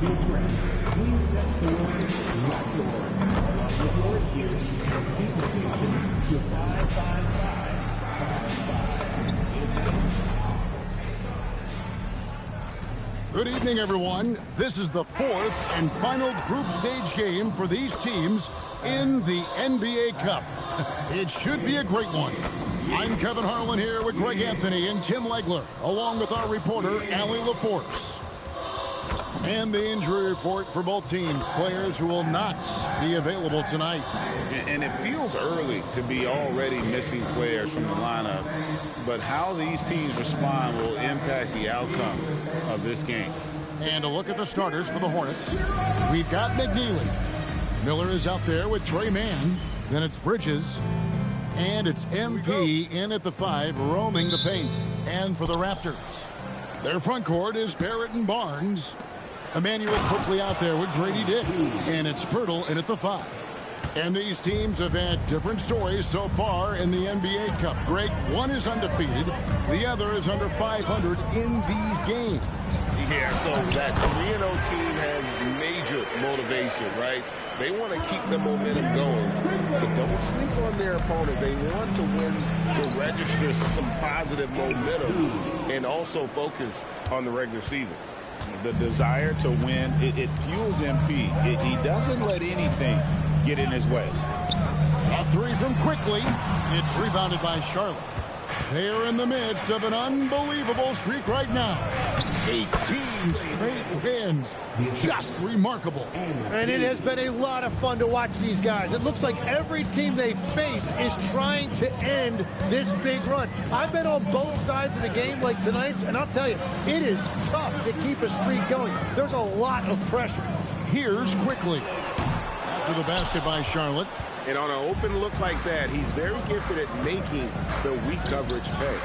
be addressed, please text the word "Raptor" along with your year and seat location to 55555. Good evening, everyone. This is the fourth and final group stage game for these teams in the NBA Cup. It should be a great one. I'm Kevin Harlan here with Greg Anthony and Tim Legler, along with our reporter, Allie LaForce. And the injury report for both teams, players who will not be available tonight. And it feels early to be already missing players from the lineup, but how these teams respond will impact the outcome of this game. And a look at the starters for the Hornets. We've got McNeely. Miller is out there with Trey Mann. Then it's Bridges. And it's MP in at the 5, roaming the paint. And for the Raptors, their front court is Barrett and Barnes. Emmanuel quickly out there with Grady Dick. And it's Pirtle in at the 5. And these teams have had different stories so far in the NBA Cup. Greg, one is undefeated. The other is under 500 in these games. Yeah, so that 3-0 team has major motivation, right? They want to keep the momentum going, but don't sleep on their opponent. They want to win to register some positive momentum and also focus on the regular season. The desire to win, it fuels MP. He doesn't let anything get in his way. A 3 from Quickly. It's rebounded by Charlotte. They're in the midst of an unbelievable streak right now. 18 straight wins. Just remarkable. And it has been a lot of fun to watch these guys. It looks like every team they face is trying to end this big run. I've been on both sides of a game like tonight's, and I'll tell you, it is tough to keep a streak going. There's a lot of pressure. Here's Quickly. After the basket by Charlotte. And on an open look like that, he's very gifted at making the weak coverage pay.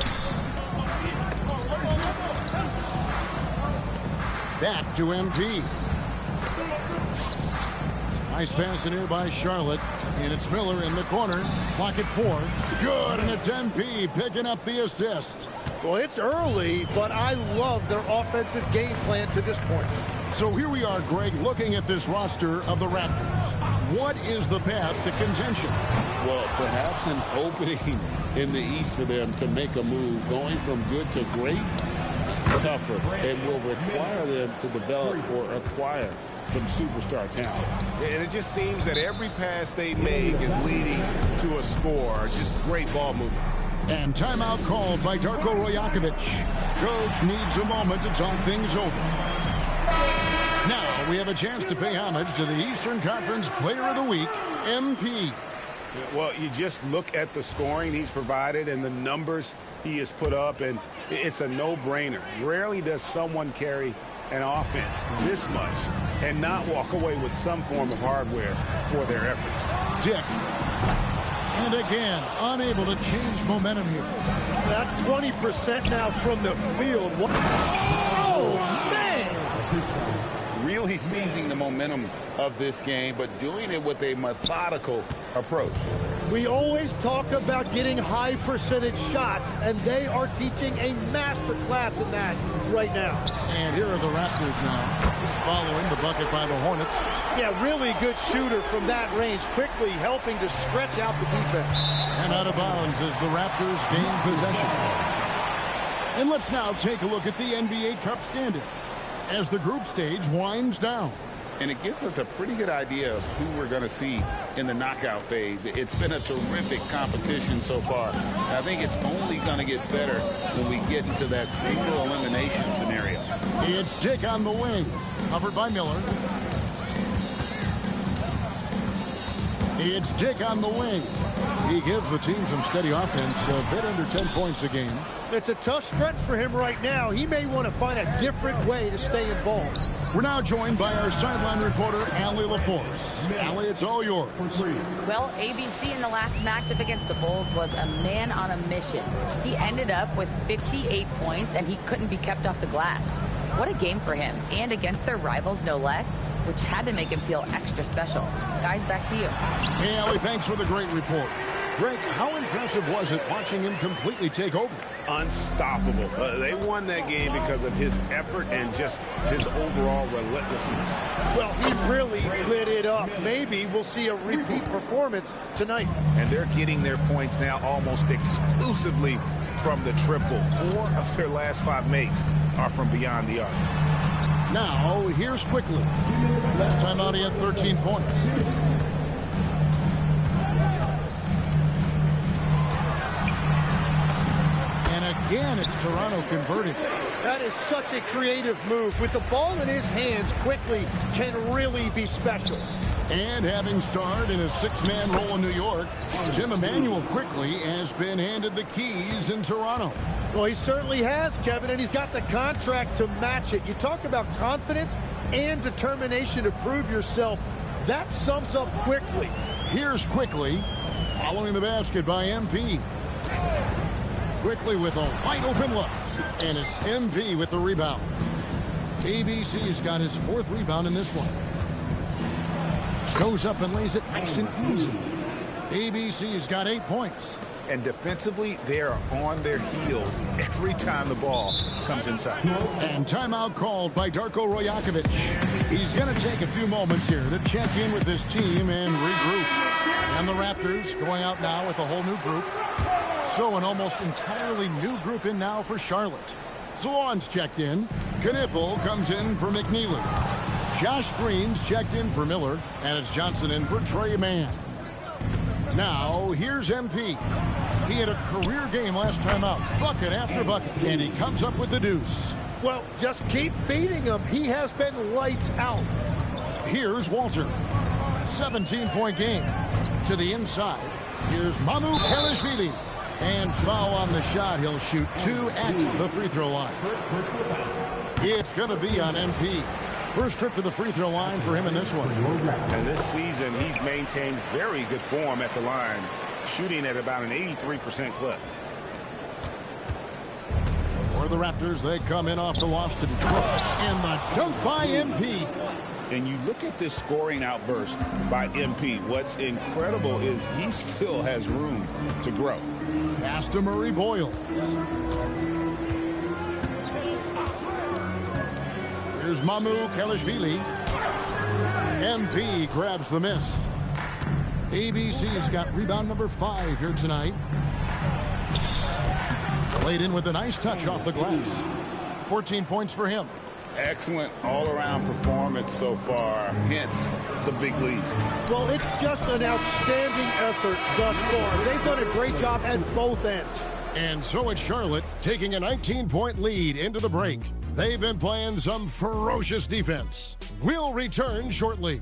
Back to MP. Nice pass in here by Charlotte. And it's Miller in the corner. Clock at 4. Good, and it's MP picking up the assist. Well, it's early, but I love their offensive game plan to this point. So here we are, Greg, looking at this roster of the Raptors. What is the path to contention? Well, perhaps an opening in the East for them to make a move. Going from good to great, it's tougher and will require them to develop or acquire some superstar talent. And it just seems that every pass they make is leading to a score. Just great ball movement. And timeout called by Darko Rajakovic. Coach needs a moment to talk things over. Now we have a chance to pay homage to the Eastern Conference Player of the Week, MP. Well, you just look at the scoring he's provided and the numbers he has put up, and it's a no-brainer. Rarely does someone carry an offense this much and not walk away with some form of hardware for their effort. Dick. And again, unable to change momentum here. That's 20% now from the field. Oh, man! Really seizing the momentum of this game, but doing it with a methodical approach. We always talk about getting high percentage shots, and they are teaching a master class in that right now. And here are the Raptors now, following the bucket by the Hornets. Yeah, really good shooter from that range, quickly helping to stretch out the defense. And out of bounds as the Raptors gain possession. And let's now take a look at the NBA Cup standings as the group stage winds down. And it gives us a pretty good idea of who we're going to see in the knockout phase. It's been a terrific competition so far. I think it's only going to get better when we get into that single elimination scenario. It's Dick on the wing, covered by Miller. It's Dick on the wing. He gives the team some steady offense, a bit under 10 points a game. It's a tough stretch for him right now. He may want to find a different way to stay involved. We're now joined by our sideline reporter, Allie LaForce. Allie, it's all yours. Well, ABC in the last matchup against the Bulls was a man on a mission. He ended up with 58 points, and he couldn't be kept off the glass. What a game for him, and against their rivals, no less, which had to make him feel extra special. Guys, back to you. Hey, Allie, thanks for the great report. Greg, how impressive was it watching him completely take over? Unstoppable. They won that game because of his effort and just his overall relentlessness. Well, he really lit it up. Maybe we'll see a repeat performance tonight. And they're getting their points now almost exclusively from the triple. 4 of their last 5 makes are from beyond the arc. Now, here's Quickly. Last time out, he had 13 points. Again, it's Toronto converting. That is such a creative move. With the ball in his hands, Quickly can really be special. And having starred in a 6-man role in New York, Jim Emmanuel Quickly has been handed the keys in Toronto. Well, he certainly has, Kevin, and he's got the contract to match it. You talk about confidence and determination to prove yourself. That sums up Quickly. Here's Quickly, following the basket by MP. Quickly with a wide open look, and it's MP with the rebound. ABC's got his 4th rebound in this one. Goes up and lays it nice and easy. ABC's got 8 points. And defensively, they are on their heels every time the ball comes inside. And timeout called by Darko Rojakovic. He's going to take a few moments here to check in with his team and regroup. And the Raptors going out now with a whole new group. So an almost entirely new group in now for Charlotte. Zalon's checked in. Knippel comes in for McNeely. Josh Green's checked in for Miller. And it's Johnson in for Trey Mann. Now, here's MP. He had a career game last time out. Bucket after bucket. And he comes up with the deuce. Well, just keep feeding him. He has been lights out. Here's Walter. 17-point game. To the inside. Here's Mamu Pelishvili. And foul on the shot. He'll shoot 2 at the free throw line. It's going to be on MP. First trip to the free throw line for him in this one. And this season, he's maintained very good form at the line, shooting at about an 83% clip. For the Raptors, they come in off the loss to Detroit. And the dunk by MP. And you look at this scoring outburst by MP. What's incredible is he still has room to grow. Pass to Murray Boyle. Here's Mamu Pelishvili. MP grabs the miss. ABC's got rebound number 5 here tonight. Played in with a nice touch off the glass. 14 points for him. Excellent all-around performance so far, hence the big lead. Well, it's just an outstanding effort thus far. They've done a great job at both ends. And so it's Charlotte taking a 19-point lead into the break. They've been playing some ferocious defense. We'll return shortly.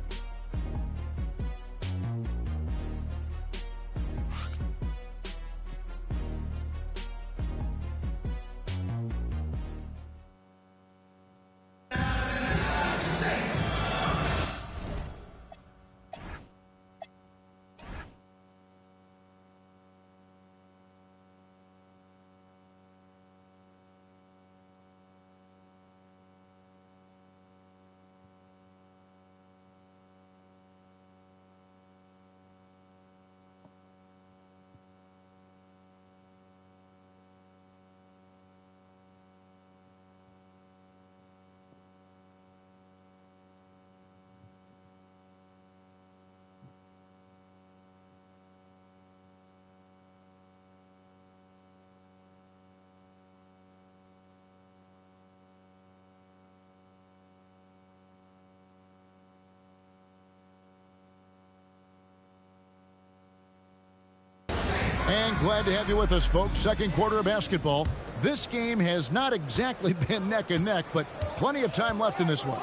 And glad to have you with us, folks. Second quarter of basketball. This game has not exactly been neck and neck, but plenty of time left in this one.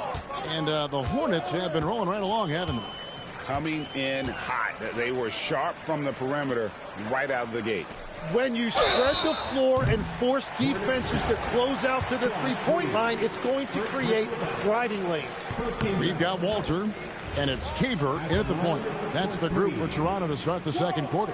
And the Hornets have been rolling right along, haven't they? Coming in hot. They were sharp from the perimeter right out of the gate. When you spread the floor and force defenses to close out to the three-point line, it's going to create driving lanes. We've got Walter, and it's Caver in at the point. That's the group for Toronto to start the second quarter.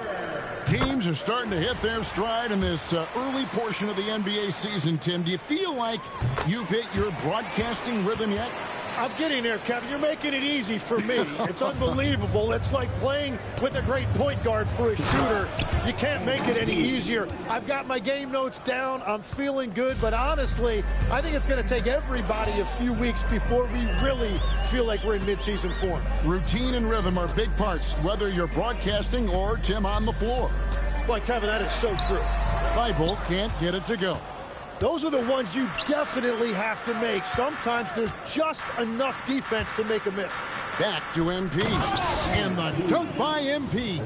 Teams are starting to hit their stride in this early portion of the NBA season, Tim. Do you feel like you've hit your broadcasting rhythm yet? I'm getting there, Kevin. You're making it easy for me. It's unbelievable. It's like playing with a great point guard for a shooter. You can't make it any easier. I've got my game notes down. I'm feeling good. But honestly, I think it's going to take everybody a few weeks before we really feel like we're in midseason form. Routine and rhythm are big parts, whether you're broadcasting or Tim on the floor. Boy, Kevin, that is so true. Thibault can't get it to go. Those are the ones you definitely have to make. Sometimes there's just enough defense to make a miss. Back to MP. And the dunk by MP.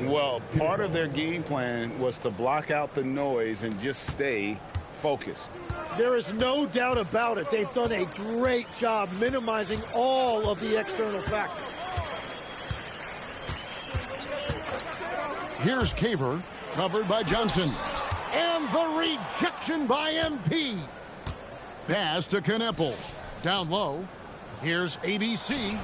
Well, part of their game plan was to block out the noise and just stay focused. There is no doubt about it. They've done a great job minimizing all of the external factors. Here's Caver, covered by Johnson. And the rejection by MP. Pass to Kneppel. Down low. Here's ABC.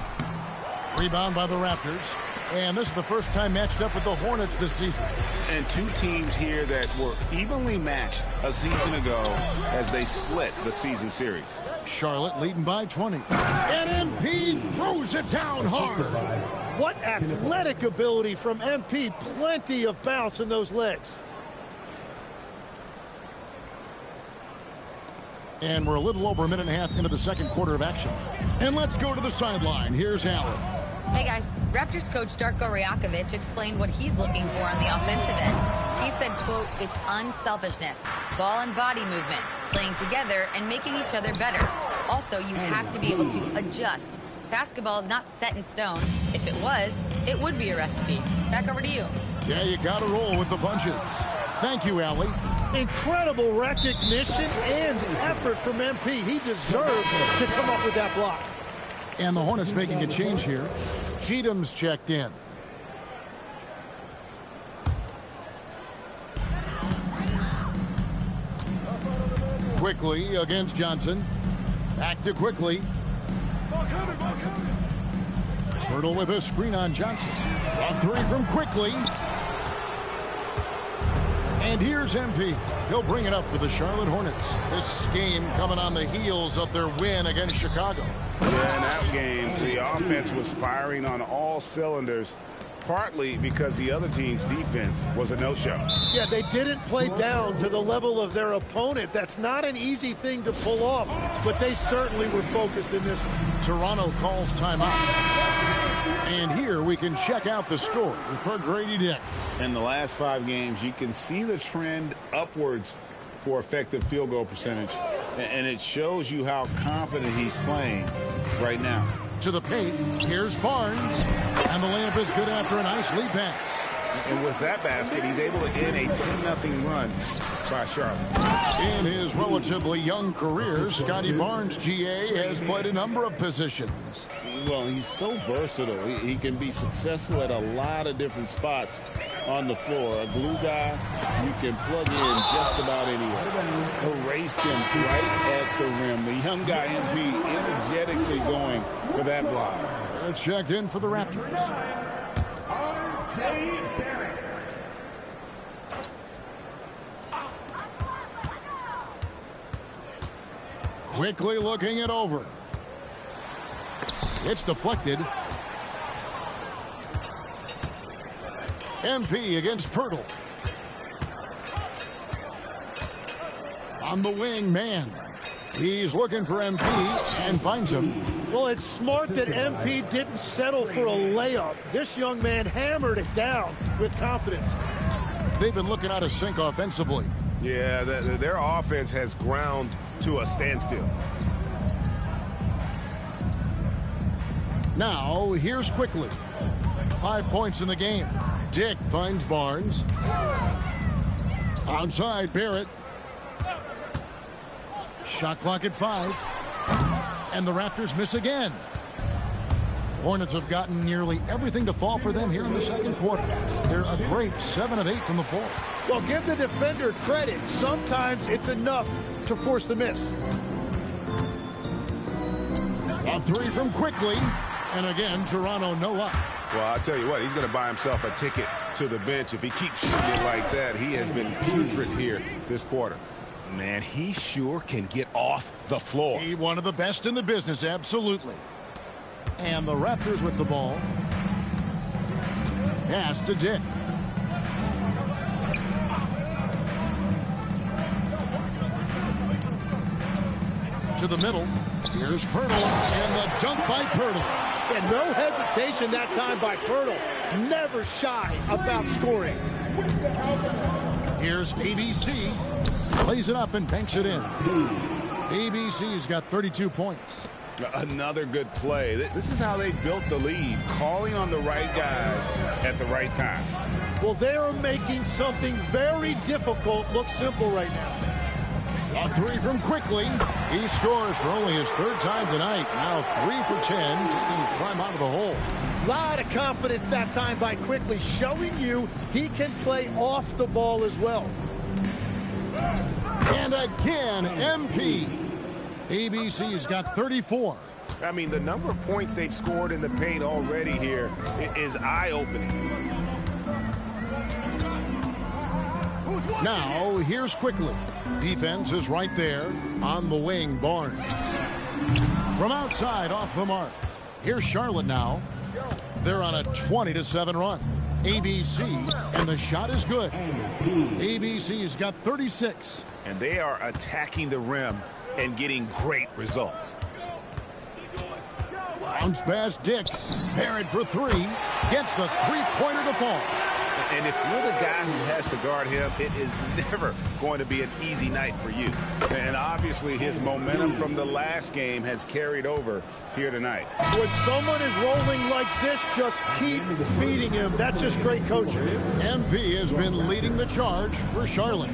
Rebound by the Raptors. And this is the first time matched up with the Hornets this season. And two teams here that were evenly matched a season ago as they split the season series. Charlotte leading by 20. And MP throws it down hard. What athletic ability from MP. Plenty of bounce in those legs. And we're a little over a minute and a half into the second quarter of action. And let's go to the sideline. Here's Allen. Hey guys, Raptors coach Darko Rajakovic explained what he's looking for on the offensive end. He said, quote, it's unselfishness, ball and body movement, playing together and making each other better. Also, you have to be able to adjust. Basketball is not set in stone. If it was, it would be a recipe. Back over to you. Yeah, you got to roll with the punches. Thank you, Allie. Incredible recognition and effort from MP. He deserved to come up with that block. And the Hornets making a change here. Cheatham's checked in. Quickly against Johnson. Back to Quickly. Hurdle with a screen on Johnson. A three from Quickly. And here's MP. He'll bring it up for the Charlotte Hornets. This game coming on the heels of their win against Chicago. Yeah, in that game, the offense was firing on all cylinders, partly because the other team's defense was a no-show. Yeah, they didn't play down to the level of their opponent. That's not an easy thing to pull off, but they certainly were focused in this one. Toronto calls timeout. And here we can check out the story for Grady Dick. In the last 5 games, you can see the trend upwards for effective field goal percentage. And it shows you how confident he's playing right now. To the paint, here's Barnes. And the layup is good after a nice lead pass. And with that basket, he's able to end a 10-0 run by Charlotte. In his relatively young career, Scotty Barnes, GA, has played a number of positions. Well, he's so versatile. He can be successful at a lot of different spots on the floor. A glue guy, you can plug in just about anywhere. Erased him right at the rim. The young guy, MP, energetically going for that block. Checked in for the Raptors. Quickly looking it over. It's deflected. MP against Pirtle. On the wing, man. He's looking for MP and finds him. Well, it's smart that MP didn't settle for a layup. This young man hammered it down with confidence. They've been looking out of sync offensively. Yeah, their offense has ground to a standstill. Now, here's Quickly. 5 points in the game. Dick finds Barnes. Outside, Barrett. Shot clock at 5. And the Raptors miss again. Hornets have gotten nearly everything to fall for them here in the second quarter. They're a great 7 of 8 from the floor. Well, give the defender credit. Sometimes it's enough to force the miss. A 3 from Quickly. And again, Toronto no up. Well, I'll tell you what, he's going to buy himself a ticket to the bench. If he keeps shooting it like that, he has been putrid here this quarter. Man, he sure can get off the floor. He one of the best in the business, absolutely. And the Raptors with the ball. Pass to Dick. To the middle. Here's Pirtle, and the dunk by Pirtle. And no hesitation that time by Pirtle. Never shy about scoring. Here's ABC. Plays it up and banks it in. ABC's got 32 points. Another good play. This is how they built the lead, calling on the right guys at the right time. Well, they are making something very difficult look simple right now. A three from Quickly. He scores for only his third time tonight. Now 3 for 10. He can climb out of the hole. Lot of confidence that time by Quickly, showing you he can play off the ball as well. And again, MP. ABC's got 34. I mean, the number of points they've scored in the paint already here is eye-opening. Now, here's Quickly. Defense is right there on the wing. Barnes. From outside, off the mark. Here's Charlotte now. They're on a 20-7 run. ABC, and the shot is good. ABC's got 36. And they are attacking the rim and getting great results. Bounce pass Dick. Barrett for 3. Gets the three-pointer to fall. And if you're the guy who has to guard him, it is never going to be an easy night for you. And obviously his momentum from the last game has carried over here tonight. When someone is rolling like this, just keep feeding him. That's just great coaching. MP has been leading the charge for Charlotte.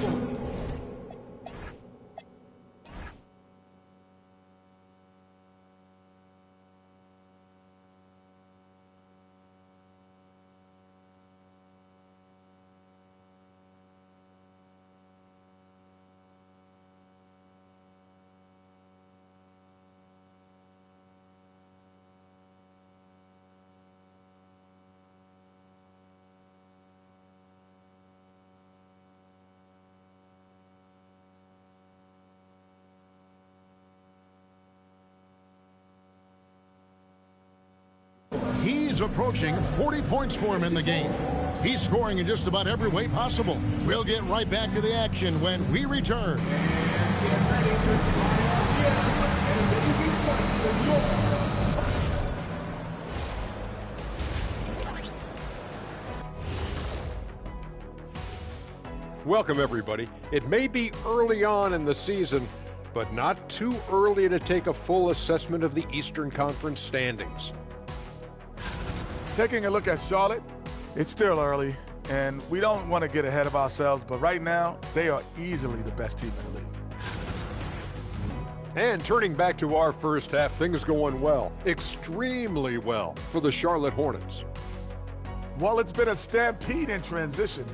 He's approaching 40 points for him in the game. He's scoring in just about every way possible. We'll get right back to the action when we return. Welcome, everybody. It may be early on in the season, but not too early to take a full assessment of the Eastern Conference standings. Taking a look at Charlotte, it's still early, and we don't want to get ahead of ourselves, but right now, they are easily the best team in the league. And turning back to our first half, things going well, extremely well for the Charlotte Hornets. While it's been a stampede in transition,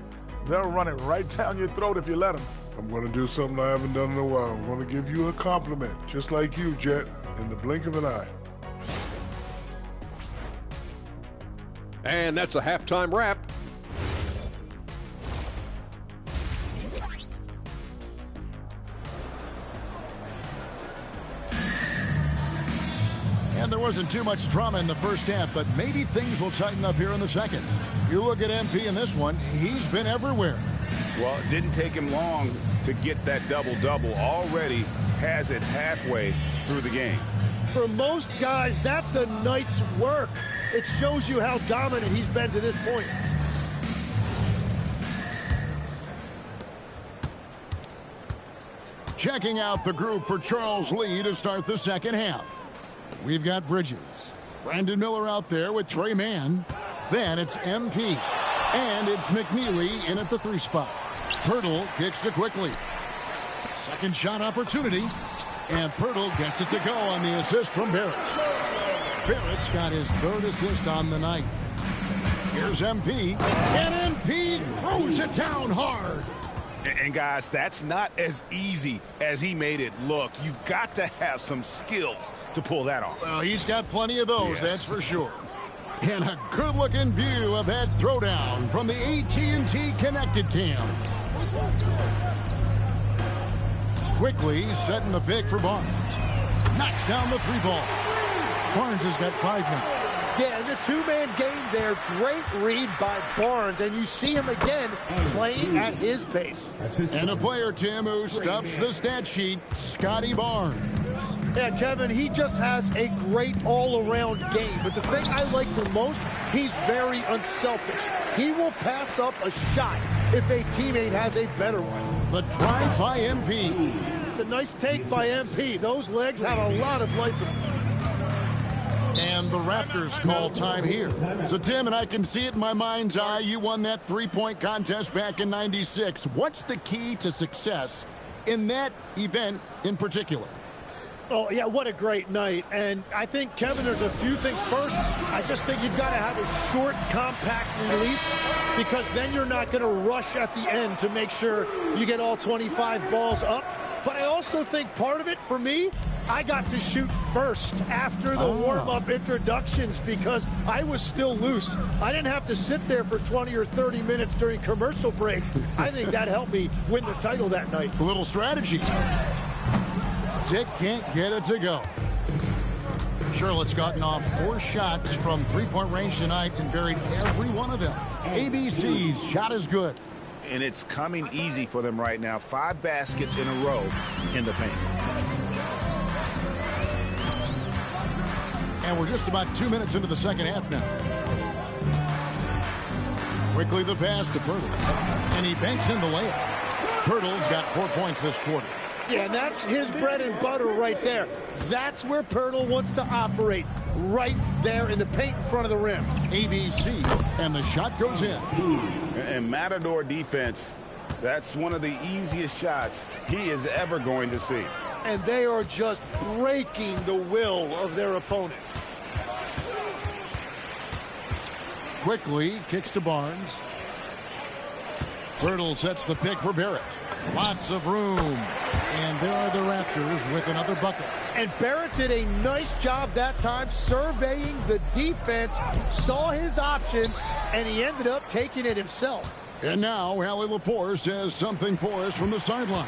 they'll run it right down your throat if you let them. I'm going to do something I haven't done in a while. I'm going to give you a compliment, just like you, Jet, in the blink of an eye. And that's a halftime wrap. And there wasn't too much drama in the first half, but maybe things will tighten up here in the second. You look at MP in this one, he's been everywhere. Well, it didn't take him long to get that double-double. Already has it halfway through the game. For most guys, that's a night's work. It shows you how dominant he's been to this point. Checking out the group for Charles Lee to start the second half. We've got Bridges. Brandon Miller out there with Trey Mann. Then it's MP. And it's McNeely in at the 3 spot. Pirtle kicks to Quickly. Second shot opportunity. And Pirtle gets it to go on the assist from Barrett. Barrett's got his 3rd assist on the night. Here's MP. And MP throws it down hard. And guys, that's not as easy as he made it look. You've got to have some skills to pull that off. Well, he's got plenty of those, that's for sure. And a good-looking view of that throwdown from the AT&T Connected Cam. Quickly setting the pick for Barnes. Knocks down the 3 ball. Barnes has got 5 now. Yeah, the two-man game there. Great read by Barnes, and you see him again playing at his pace. And a player, Tim, who stuffs the stat sheet, Scotty Barnes. Yeah, Kevin, he just has a great all-around game. But the thing I like the most, he's very unselfish. He will pass up a shot if a teammate has a better one. The drive by MP. It's a nice take by MP. Those legs have a lot of life in them. And the Raptors call time here. So, Tim, and I can see it in my mind's eye, you won that 3-point contest back in '96. What's the key to success in that event in particular? Oh, yeah, what a great night. And I think, Kevin, there's a few things. First, I just think you've got to have a short, compact release, because then you're not going to rush at the end to make sure you get all 25 balls up. But I also think part of it, for me, I got to shoot first after the warm-up introductions because I was still loose. I didn't have to sit there for 20 or 30 minutes during commercial breaks. I think that helped me win the title that night. A little strategy. Dick can't get it to go. Charlotte's gotten off 4 shots from 3-point range tonight and buried every one of them. ABC's shot is good. And it's coming easy for them right now. 5 baskets in a row in the paint. And we're just about 2 minutes into the second half now. Quickly the pass to Pirtle. And he banks in the layup. Pirtle's got 4 points this quarter. Yeah, and that's his bread and butter right there. That's where Pirtle wants to operate, right there in the paint in front of the rim. ABC, and the shot goes in. And Matador defense, that's one of the easiest shots he is ever going to see. And they are just breaking the will of their opponent. Quickly kicks to Barnes. Pirtle sets the pick for Barrett. Lots of room. And there are the Raptors with another bucket. And Barrett did a nice job that time surveying the defense, saw his options, and he ended up taking it himself. And now Allie LaForce has something for us from the sideline.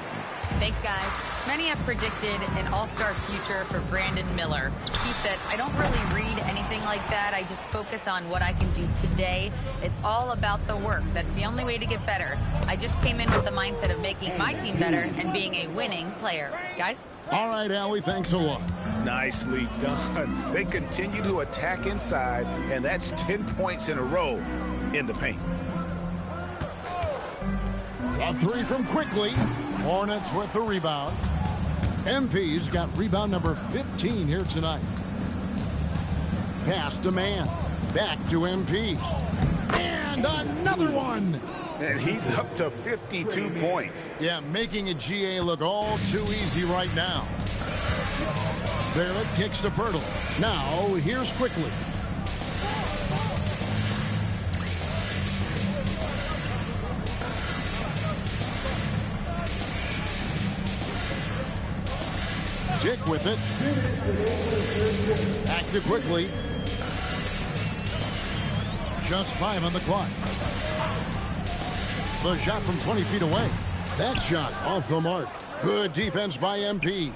Thanks, guys. Many have predicted an all-star future for Brandon Miller. He said, I don't really read anything like that. I just focus on what I can do today. It's all about the work. That's the only way to get better. I just came in with the mindset of making my team better and being a winning player. Guys? All right, Allie, thanks a lot. Nicely done. They continue to attack inside, and that's 10 points in a row in the paint. A 3 from Quickly. Hornets with the rebound. MP's got rebound number 15 here tonight. Pass to Man. Back to MP. And another one. And he's up to 52 points. Yeah, making a GA look all too easy right now. Barrett kicks to Pirtle. Now, here's Quickly. Dick with it. Back to Quickly. Just 5 on the clock. The shot from 20 feet away. That shot off the mark. Good defense by MP.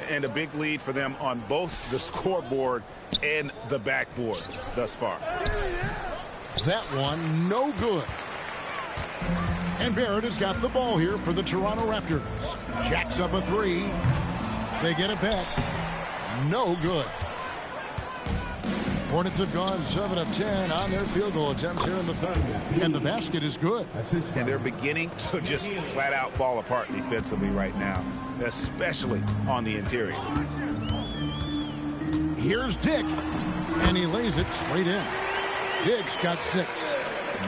And a big lead for them on both the scoreboard and the backboard thus far. That one no good. And Barrett has got the ball here for the Toronto Raptors. Jacks up a 3. They get it back. No good. Hornets have gone 7 of 10 on their field goal attempts here in the third. And the basket is good. And they're beginning to just flat out fall apart defensively right now, especially on the interior. Here's Dick. And he lays it straight in. Dick's got 6.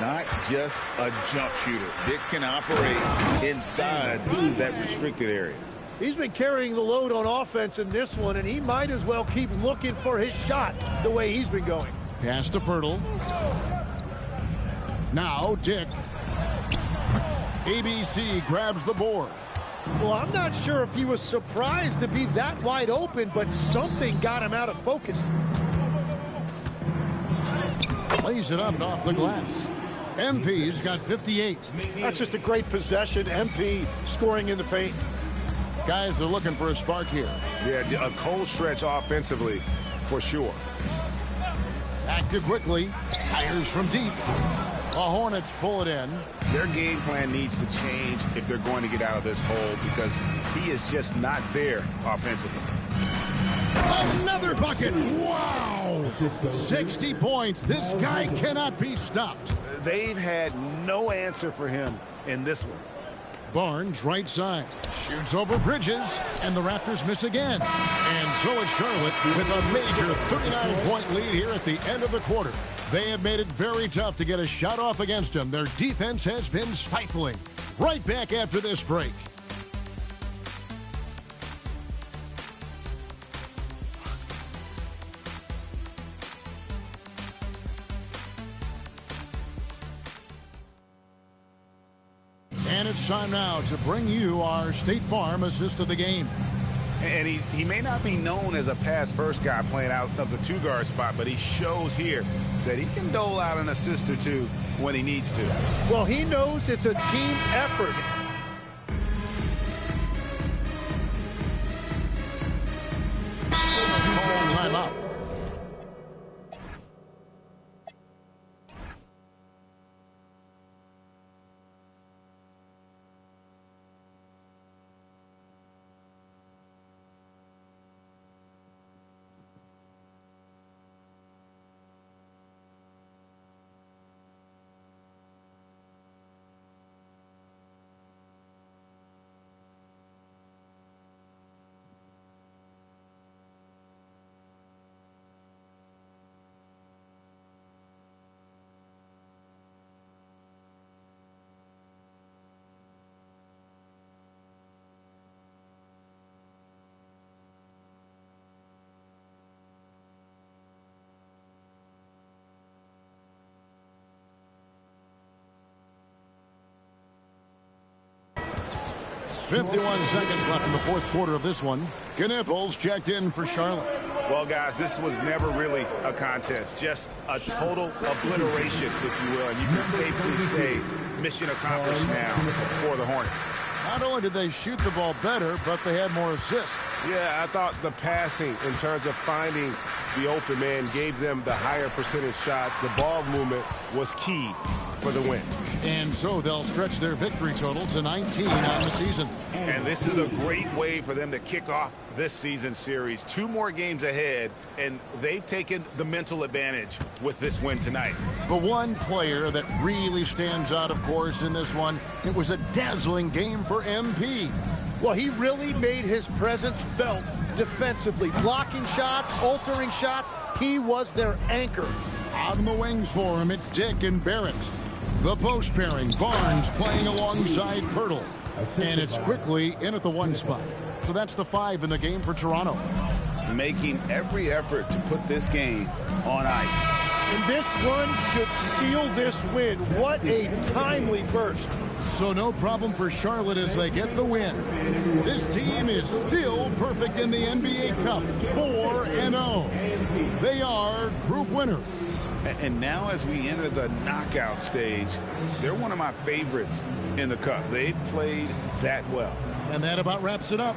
Not just a jump shooter. Dick can operate inside that restricted area. He's been carrying the load on offense in this one, and he might as well keep looking for his shot the way he's been going. Pass to Pirtle. Now Dick. ABC grabs the board. Well, I'm not sure if he was surprised to be that wide open, but something got him out of focus. Lays it up and off the glass. MP's got 58. That's just a great possession. MP scoring in the paint. Guys are looking for a spark here. Yeah, a cold stretch offensively for sure. Active quickly. Fires from deep. The Hornets pull it in. Their game plan needs to change if they're going to get out of this hole because he is just not there offensively. Another bucket. Wow. 60 points. This guy cannot be stopped. They've had no answer for him in this one. Barnes, right side. Shoots over Bridges, and the Raptors miss again. And so is Charlotte with a major 39-point lead here at the end of the quarter. They have made it very tough to get a shot off against them. Their defense has been stifling. Right back after this break. And it's time now to bring you our State Farm assist of the game. And he may not be known as a pass-first guy playing out of the two-guard spot, but he shows here that he can dole out an assist or two when he needs to. Well, he knows it's a team effort. Timeout. .51 seconds left in the fourth quarter of this one. Knipples checked in for Charlotte. Well, guys, this was never really a contest, just a total obliteration, if you will. And you can safely say mission accomplished now for the Hornets. Not only did they shoot the ball better, but they had more assists. Yeah, I thought the passing in terms of finding the open man gave them the higher percentage shots. The ball movement was key for the win. And so they'll stretch their victory total to 19 on the season. And this is a great way for them to kick off this season series. 2 more games ahead, and they've taken the mental advantage with this win tonight. The one player that really stands out, of course, in this one, it was a dazzling game for MP. Well, he really made his presence felt defensively. Blocking shots, altering shots. He was their anchor. On the wings for him, it's Dick and Barrett. The post pairing, Barnes playing alongside Pirtle. And it's quickly in at the 1 spot. So that's the 5 in the game for Toronto. Making every effort to put this game on ice. And this run should seal this win. What a timely burst. So no problem for Charlotte as they get the win. This team is still perfect in the NBA Cup, 4-0. They are group winners. And now as we enter the knockout stage, they're one of my favorites in the Cup. They've played that well. And that about wraps it up.